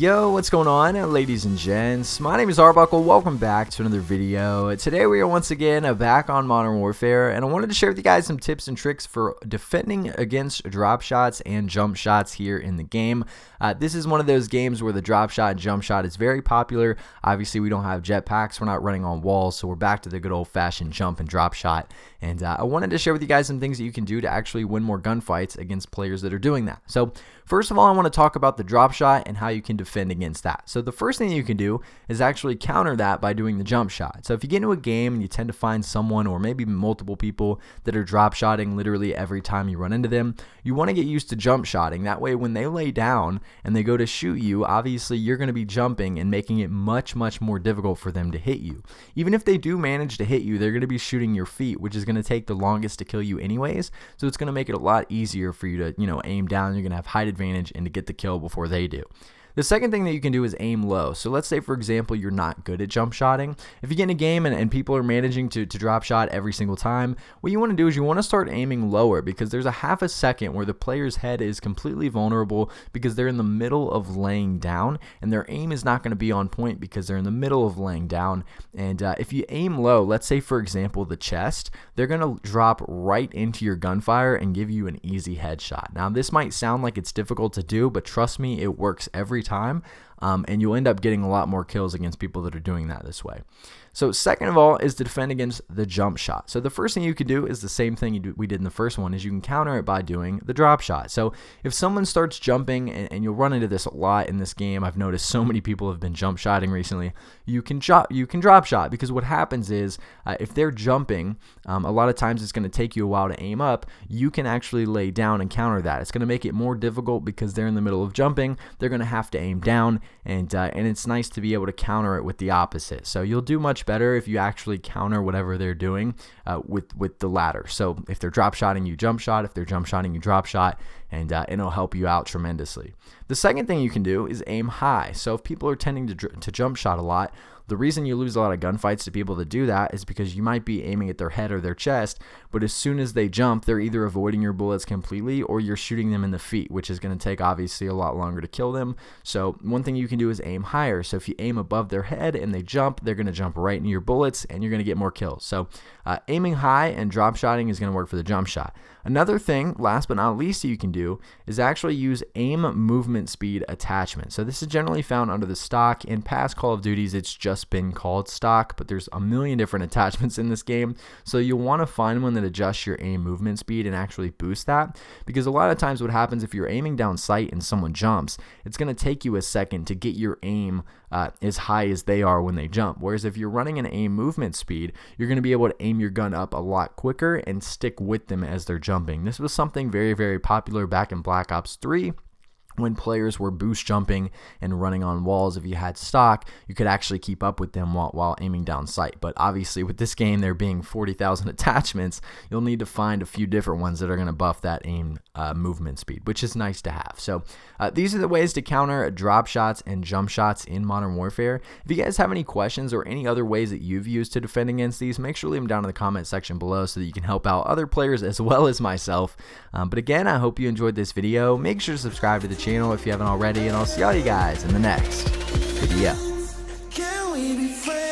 Yo, what's going on, ladies and gents? My name is Arbuckle. Welcome back to another video. Today we are once again back on Modern Warfare, and I wanted to share with you guys some tips and tricks for defending against drop shots and jump shots here in the game. This is one of those games where the drop shot and jump shot is very popular. Obviously, we don't have jetpacks. We're not running on walls, so we're back to the good old-fashioned jump and drop shot. And I wanted to share with you guys some things that you can do to actually win more gunfights against players that are doing that. So first of all, I want to talk about the drop shot and how you can defend against that. So the first thing you can do is actually counter that by doing the jump shot. So if you get into a game and you tend to find someone or maybe multiple people that are drop shotting literally every time you run into them, you want to get used to jump shotting. That way when they lay down and they go to shoot you, obviously you're going to be jumping and making it much more difficult for them to hit you. Even if they do manage to hit you, they're going to be shooting your feet, which is going to take the longest to kill you anyways. So it's going to make it a lot easier for you to, aim down. You're going to have height advantage and to get the kill before they do. The second thing that you can do is aim low. So let's say, for example, you're not good at jump shotting. If you get in a game and people are managing to drop shot every single time, what you want to do is you want to start aiming lower, because there's a half a second where the player's head is completely vulnerable because they're in the middle of laying down, and their aim is not going to be on point because they're in the middle of laying down. And if you aim low, let's say, for example, the chest, they're going to drop right into your gunfire and give you an easy headshot. Now, this might sound like it's difficult to do, but trust me, it works every time, and you'll end up getting a lot more kills against people that are doing that this way. So second of all is to defend against the jump shot. So the first thing you can do is the same thing we did in the first one, is you can counter it by doing the drop shot. So if someone starts jumping, and you'll run into this a lot in this game, I've noticed so many people have been jump shotting recently, you can drop shot, because what happens is if they're jumping, a lot of times it's going to take you a while to aim up. You can actually lay down and counter that. It's going to make it more difficult because they're in the middle of jumping. They're going to have to aim down, and it's nice to be able to counter it with the opposite. So you'll do much better if you actually counter whatever they're doing with the latter. So if they're drop shotting, you jump shot. If they're jump shotting, you drop shot, and it'll help you out tremendously. The second thing you can do is aim high. So if people are tending to jump shot a lot, the reason you lose a lot of gunfights to people that do that is because you might be aiming at their head or their chest, but as soon as they jump, they're either avoiding your bullets completely or you're shooting them in the feet, which is going to take obviously a lot longer to kill them. So one thing you can do is aim higher. So if you aim above their head and they jump, they're going to jump right into your bullets and you're going to get more kills. So aiming high and drop shotting is going to work for the jump shot. Another thing, last but not least, that you can do is actually use aim movement speed attachment. So this is generally found under the stock. In past Call of Duties, it's just been called stock, but there's a million different attachments in this game. So you'll want to find one that adjusts your aim movement speed and actually boost that, because a lot of times what happens if you're aiming down sight and someone jumps, it's going to take you a second to get your aim as high as they are when they jump. Whereas if you're running an aim movement speed, you're going to be able to aim your gun up a lot quicker and stick with them as they're jumping. This was something very popular back in Black Ops 3. When players were boost jumping and running on walls, if you had stock, you could actually keep up with them while aiming down sight. But obviously with this game, there being 40,000 attachments, you'll need to find a few different ones that are going to buff that aim movement speed, which is nice to have. So these are the ways to counter drop shots and jump shots in Modern Warfare. If you guys have any questions or any other ways that you've used to defend against these, make sure to leave them down in the comment section below so that you can help out other players as well as myself. But again, I hope you enjoyed this video. Make sure to subscribe to the channel if you haven't already, and I'll see all you guys in the next video. Can we be friends?